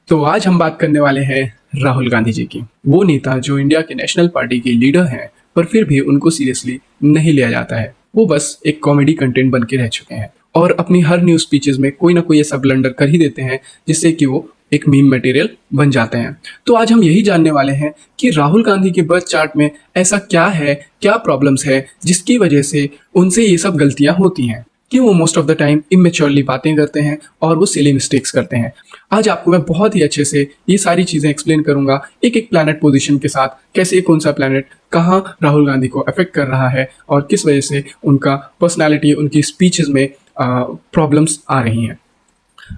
तो आज हम बात करने वाले हैं राहुल गांधी जी की। वो नेता जो इंडिया के नेशनल पार्टी के लीडर हैं, पर फिर भी उनको सीरियसली नहीं लिया जाता है। वो बस एक कॉमेडी कंटेंट बन के रह चुके हैं और अपनी हर न्यूज़ स्पीचेस में कोई ना कोई ऐसा ब्लंडर कर ही देते हैं जिससे कि वो एक मीम मटेरियल बन जाते हैं। तो आज हम यही जानने वाले हैं कि राहुल गांधी के बर्थ चार्ट में ऐसा क्या है, क्या प्रॉब्लम्स है जिसकी वजह से उनसे ये सब गलतियां होती हैं, कि वो most of the time immaturely बातें करते हैं और वो सिली मिस्टेक्स करते हैं। आज आपको मैं बहुत ही अच्छे से ये सारी चीज़ें एक्सप्लेन करूंगा, एक एक प्लैनेट पोजीशन के साथ, कैसे कौन सा प्लैनेट कहाँ राहुल गांधी को अफेक्ट कर रहा है और किस वजह से उनका पर्सनालिटी, उनकी स्पीचेस में प्रॉब्लम्स आ रही हैं।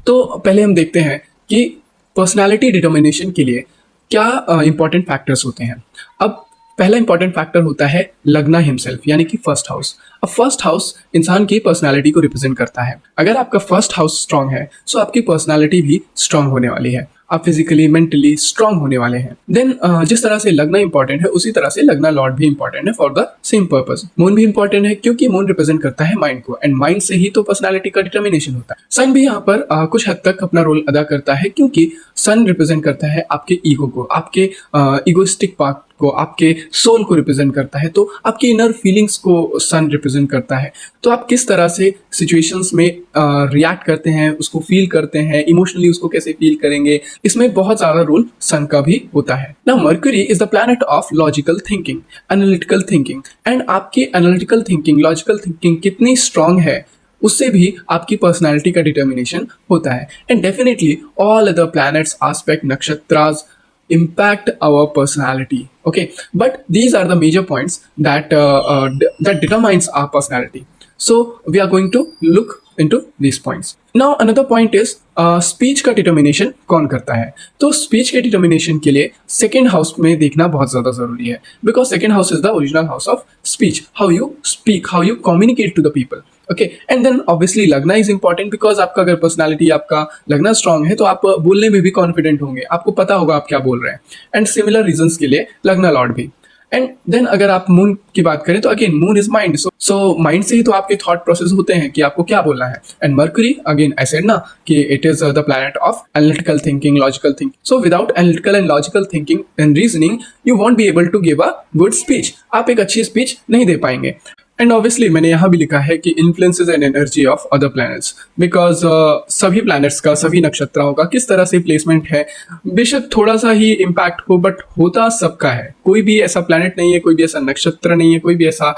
तो पहले हम देखते हैं कि पर्सनालिटी डिटर्मिनेशन के लिए क्या इंपॉर्टेंट फैक्टर्स होते हैं। अब पहला इंपॉर्टेंट फैक्टर होता है लगना हिमसेल्फ, यानी कि फर्स्ट हाउस। अब फर्स्ट हाउस इंसान की पर्सनालिटी को रिप्रेजेंट करता है। अगर आपका फर्स्ट हाउस स्ट्रांग है तो आपकी पर्सनालिटी भी स्ट्रांग होने वाली है, आप फिजिकली मेंटली स्ट्रांग होने वाले हैं। देन जिस तरह से लगना इंपॉर्टेंट है उसी तरह से लगना लॉर्ड भी इंपॉर्टेंट है for the same purpose. Moon भी इंपॉर्टेंट है क्योंकि मून रिप्रेजेंट करता है माइंड को, एंड माइंड से ही तो पर्सनालिटी का डिटर्मिनेशन होता है। सन भी यहाँ पर कुछ हद तक अपना रोल अदा करता है क्योंकि सन रिप्रेजेंट करता है आपके ईगो को, आपके इगोइस्टिक पार्ट को, आपके सोल को रिप्रेजेंट करता है। तो आपकी इनर फीलिंग्स को सन रिप्रेजेंट करता है। तो आप किस तरह से सिचुएशंस में रिएक्ट करते हैं, उसको फील करते हैं, इमोशनली उसको कैसे फील करेंगे, इसमें बहुत ज़्यादा रोल सन का भी होता है। Now mercury is the planet of logical thinking, analytical thinking, and आपकी एनालिटिकल थिंकिंग, लॉजिकल थिंकिंग कितनी स्ट्रांग है उससे भी आपकी पर्सनालिटी का डिटर्मिनेशन होता है। And definitely all other planets, aspect, nakshatras impact our personality. Okay, but these are the major points that that determines our personality. So we are going to look into these points. Now another point is speech का determination कौन करता है। तो speech के determination के लिए second house में देखना बहुत ज़्यादा ज़रूरी है, because second house is the original house of speech, how you speak, how you communicate to the people. Okay, and then obviously लगना इज इंपॉर्टेंट, बिकॉज आपका अगर पर्सनालिटी, आपका लगना स्ट्रांग है तो आप बोलने में भी कॉन्फिडेंट होंगे, आपको पता होगा आप क्या बोल रहे हैं। एंड सिमिलर रीजंस के लिए लगना लॉर्ड भी। एंड देन अगर आप मून की बात करें तो again moon is mind, so mind से ही तो आपके थॉट प्रोसेस होते हैं कि आपको क्या बोलना है। And Mercury again I said ना कि it is the planet of analytical thinking, logical thinking. So without analytical and logical thinking and reasoning you won't be able to give a good speech, आप एक अच्छी speech नहीं दे पाएंगे। And obviously मैंने यहाँ भी लिखा है कि influences and energy of other planets, because सभी प्लैनेट्स का, सभी नक्षत्राओं का किस तरह से प्लेसमेंट है, बेशक थोड़ा सा ही इम्पैक्ट हो बट होता सबका है। कोई भी ऐसा प्लैनेट नहीं है, कोई भी ऐसा नक्षत्र नहीं है, कोई भी ऐसा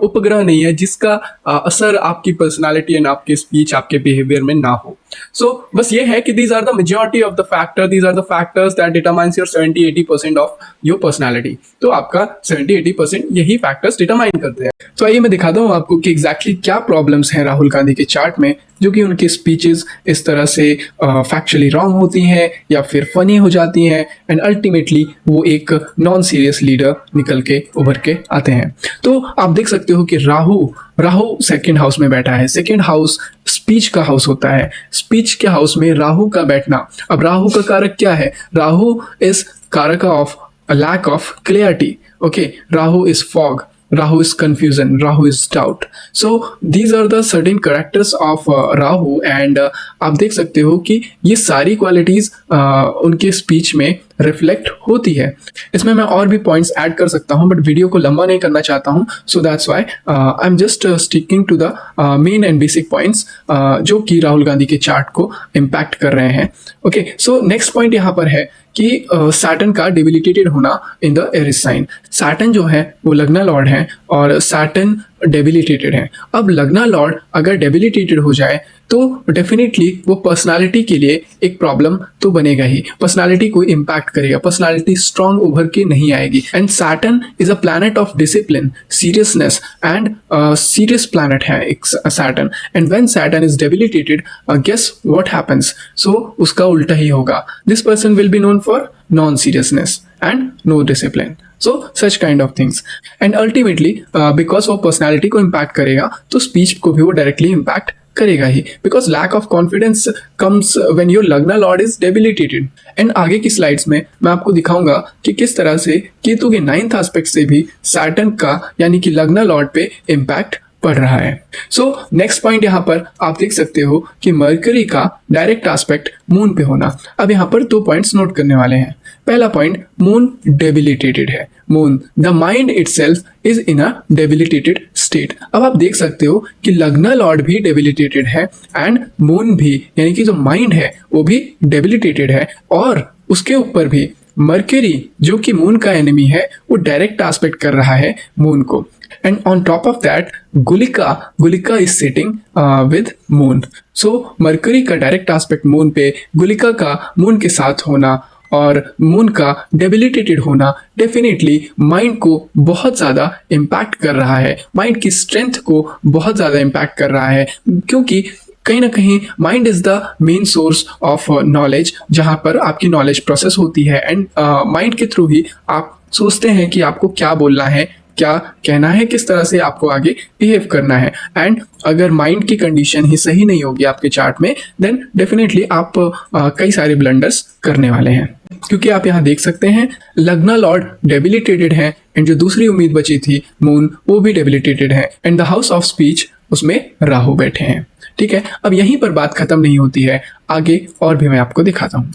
उपग्रह नहीं है जिसका असर आपकी पर्सनालिटी एंड आपके स्पीच, आपके बिहेवियर में ना हो। सो बस ये है कि these are the majority of the factor, these are the factors that determines your 70-80% of your personality. तो आपका 70-80% यही फैक्टर्स डिटरमाइन करते हैं। तो आइए मैं दिखाता हूँ आपको कि एग्जैक्टली क्या प्रॉब्लम्स हैं राहुल गांधी के चार्ट में, जो कि उनकी स्पीचेस इस तरह से फैक्चुअली रॉन्ग होती हैं या फिर फनी हो जाती हैं, एंड अल्टीमेटली वो एक नॉन सीरियस लीडर निकल के उभर के आते हैं। तो आप देख सकते हो कि राहु सेकंड हाउस में बैठा है। सेकंड हाउस स्पीच का हाउस होता है। स्पीच के हाउस में राहु का बैठना, अब राहु का कारक क्या है? Rahu is karak of lack of clarity. Okay, Rahu is fog, Rahu is confusion, Rahu is doubt. So these are the certain characters of Rahu, and आप देख सकते हो कि ये सारी क्वालिटीज उनके स्पीच में रिफ्लेक्ट होती है। इसमें मैं और भी पॉइंट्स ऐड कर सकता हूँ बट वीडियो को लंबा नहीं करना चाहता हूँ, so that's why I am just sticking to the main and basic points जो कि राहुल गांधी के चार्ट को इम्पैक्ट कर रहे हैं। ओके, सो नेक्स्ट पॉइंट यहाँ पर है कि सैटर्न का डेबिलिटेटेड होना in the Aries sign. Saturn जो है वो लग्ना लॉर्ड है और सैटर्न डेबिलिटेटेड है। अब लग्ना लॉर्ड अगर डेबिलिटेटेड हो जाए तो डेफिनेटली वो पर्सनालिटी के लिए एक प्रॉब्लम तो बनेगा ही, पर्सनालिटी को इम्पैक्ट करेगा, पर्सनालिटी स्ट्रांग उभर के नहीं आएगी। And Saturn is a planet of discipline, seriousness, and serious planet है एक Saturn. And when Saturn is debilitated, guess what happens? So उसका उल्टा ही होगा। This person will be known for non seriousness and no discipline, so such kind of things. And ultimately because वो personality को impact करेगा तो speech को भी वो डायरेक्टली इम्पैक्ट करेगा ही, because lack of confidence comes when your lagna lord is debilitated. And आगे की स्लाइड्स में मैं आपको दिखाऊंगा कि किस तरह से केतु के 9th एस्पेक्ट से भी सैटर्न का यानी कि लग्ना लॉर्ड पे इम्पैक्ट पड़ रहा है। सो नेक्स्ट पॉइंट यहाँ पर आप देख सकते हो कि मरकरी का डायरेक्ट एस्पेक्ट मून पे होना। अब यहाँ पर 2 पॉइंट्स नोट करने वाले हैं। पहला पॉइंट, मून डेबिलिटेटेड है। Moon, the mind itself is in a debilitated state. अब आप देख सकते हो कि लग्ना लॉर्ड भी डेबिलिटेटेड है एंड मून भी, यानी कि जो माइंड है वो भी डेबिलिटेटेड है, और उसके ऊपर भी मरकरी जो कि मून का एनिमी है वो डायरेक्ट एस्पेक्ट कर रहा है मून को। And on top of that Gulika is sitting with moon. So Mercury का डायरेक्ट एस्पेक्ट मून पे, गुलिका का मून के साथ होना और मून का डेबिलिटेटेड होना डेफिनेटली माइंड को बहुत ज़्यादा इम्पैक्ट कर रहा है, माइंड की स्ट्रेंथ को बहुत ज़्यादा इम्पैक्ट कर रहा है, क्योंकि कहीं ना कहीं mind is the main source of knowledge, जहाँ पर आपकी नॉलेज प्रोसेस होती है एंड माइंड के थ्रू ही आप सोचते हैं कि आपको क्या बोलना है, क्या कहना है, किस तरह से आपको आगे बिहेव करना है। एंड अगर माइंड की कंडीशन ही सही नहीं होगी आपके चार्ट में, देन डेफिनेटली आप कई सारे ब्लंडर्स करने वाले हैं। क्योंकि आप यहाँ देख सकते हैं लग्ना लॉर्ड डेबिलिटेटेड है एंड जो दूसरी उम्मीद बची थी मून, वो भी डेबिलिटेटेड है and the house of speech उसमें राहु बैठे हैं। ठीक है, अब यहीं पर बात खत्म नहीं होती है, आगे और भी मैं आपको दिखाता हूँ।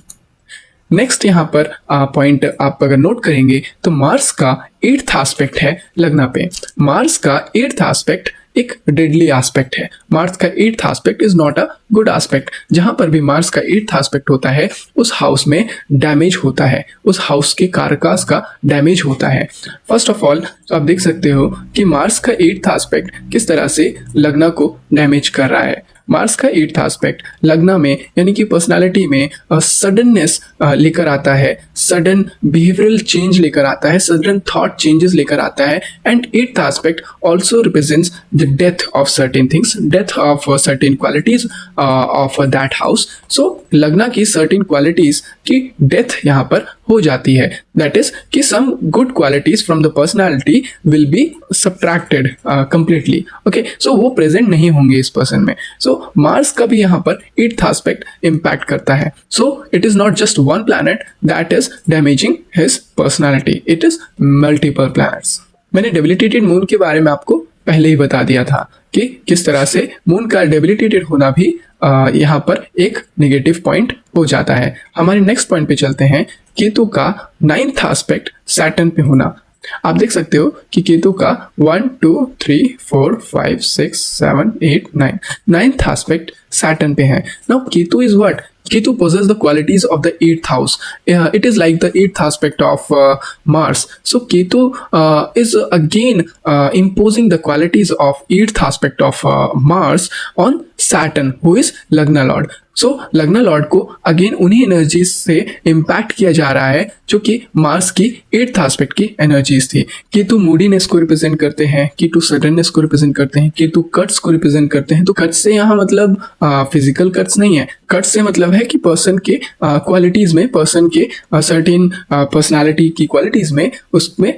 नेक्स्ट यहाँ पर पॉइंट आप अगर नोट करेंगे तो मार्स का 8th एस्पेक्ट है लग्ना पे। मार्स का 8th एस्पेक्ट एक डेडली एस्पेक्ट है। मार्स का 8th aspect is not a good aspect. जहां पर भी मार्स का 8th एस्पेक्ट होता है उस हाउस में डैमेज होता है, उस हाउस के कारकास का डैमेज होता है। फर्स्ट ऑफ ऑल आप देख सकते हो कि मार्स का 8th एस्पेक्ट किस तरह से लग्ना को डैमेज कर रहा है। मार्स का 8th एस्पेक्ट लग्ना में, यानी कि पर्सनालिटी में सडननेस लेकर आता है, सडन बिहेवियरल चेंज लेकर आता है, सडन थॉट चेंजेस लेकर आता है। And 8th aspect also represents the death of certain things, death of certain qualities of that house. So lagna की सर्टेन क्वालिटीज की डेथ यहाँ पर हो जाती है। दैट इज कि some good qualities from the personality will be subtracted completely. Okay, so वो present नहीं होंगे इस पर्सन में। सो मार्स का भी यहाँ पर 8th एस्पेक्ट इम्पैक्ट करता है। So it is not just one planet that is damaging his personality, it is multiple planets. मैंने डेबिलिटेटेड मून के बारे में आपको पहले ही बता दिया था कि किस तरह से मून का डेबिलिटेटेड होना भी यहाँ पर एक नेगेटिव पॉइंट हो जाता है। हमारे नेक्स्ट पॉइंट पे चलते हैं, केतु का 9th एस्पेक्ट सैटर्न पे होना। आप देख सकते हो कि केतु का 1 2 3 4 5 6 7 8 9 9th एस्पेक्ट सैटर्न पे है। Now Ketu is what? Ketu possesses the qualities of the 8th house. It is like the 8th aspect of Mars. So Ketu is again imposing the qualities of 8th aspect of Mars on Saturn, who is Lagna Lord. सो लग्ना Lord को again उन्हीं energies से impact किया जा रहा है जो कि मार्स की 8th एस्पेक्ट की एनर्जीज थी। केतु मूडीनेस को रिप्रेजेंट करते हैं, केतु सडननेस को रिप्रेजेंट करते हैं, केतु कट्स को रिप्रेजेंट करते हैं। तो कट्स से यहाँ मतलब फिजिकल कट्स नहीं है, कट्स से मतलब है कि पर्सन के क्वालिटीज में, पर्सन के सर्टेन पर्सनालिटी की क्वालिटीज में, उसमें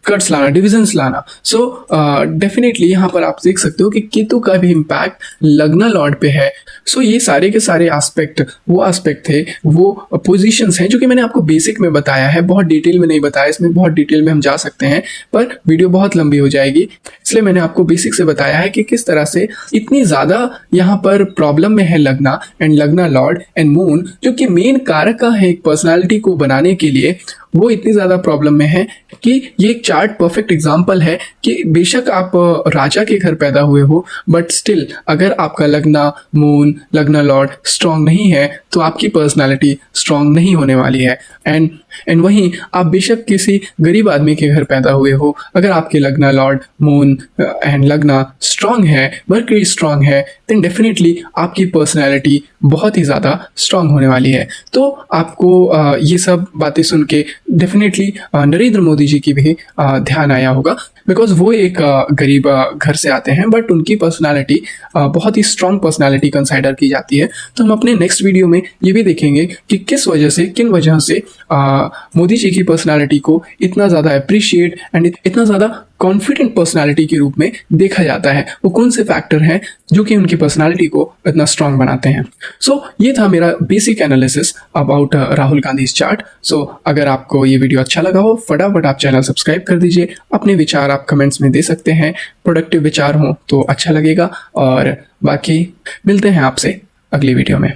कट्स लाना, डिविजन्स लाना। सो डेफिनेटली यहाँ पर आप देख सकते हो कि केतु का भी इम्पैक्ट लग्ना लॉर्ड पे है। सो ये सारे के सारे एस्पेक्ट वो एस्पेक्ट थे, वो पोजीशंस हैं जो कि मैंने आपको बेसिक में बताया है, बहुत डिटेल में नहीं बताया। इसमें बहुत डिटेल में हम जा सकते हैं पर वीडियो बहुत लंबी हो जाएगी, इसलिए मैंने आपको बेसिक से बताया है कि किस तरह से इतनी ज़्यादा यहाँ पर प्रॉब्लम में है लग्ना एंड लग्ना लॉर्ड एंड मून, जो कि मेन कारक है एक पर्सनालिटी को बनाने के लिए, वो इतनी ज़्यादा प्रॉब्लम में है कि ये एक चार्ट परफेक्ट एग्जांपल है कि बेशक आप राजा के घर पैदा हुए हो बट स्टिल अगर आपका लग्ना मून, लग्ना लॉर्ड स्ट्रांग नहीं है तो आपकी पर्सनालिटी स्ट्रांग नहीं होने वाली है। एंड वहीं आप बेशक किसी गरीब आदमी के घर पैदा हुए हो, अगर आपके लग्ना लॉर्ड मून एंड लग्ना स्ट्रांग है, मर्करी स्ट्रांग है, देन डेफिनेटली आपकी पर्सनालिटी बहुत ही ज़्यादा स्ट्रांग होने वाली है। तो आपको ये सब बातें सुन के डेफिनेटली नरेंद्र मोदी जी की भी ध्यान आया होगा, बिकॉज वो एक गरीब घर से आते हैं बट उनकी पर्सनालिटी बहुत ही स्ट्रांग पर्सनालिटी कंसाइडर की जाती है। तो हम अपने नेक्स्ट वीडियो में ये भी देखेंगे कि किस वजह से, किन वजह से मोदी जी की पर्सनालिटी को इतना ज़्यादा अप्रिशिएट एंड इतना ज़्यादा कॉन्फिडेंट पर्सनालिटी के रूप में देखा जाता है, वो कौन से फैक्टर हैं जो कि उनकी पर्सनालिटी को इतना स्ट्रांग बनाते हैं। सो ये था मेरा basic analysis about Rahul Gandhi chart. So अगर आपको आपको ये वीडियो अच्छा लगा हो फटाफट आप चैनल सब्सक्राइब कर दीजिए। अपने विचार आप कमेंट्स में दे सकते हैं, प्रोडक्टिव विचार हो तो अच्छा लगेगा। और बाकी मिलते हैं आपसे अगली वीडियो में।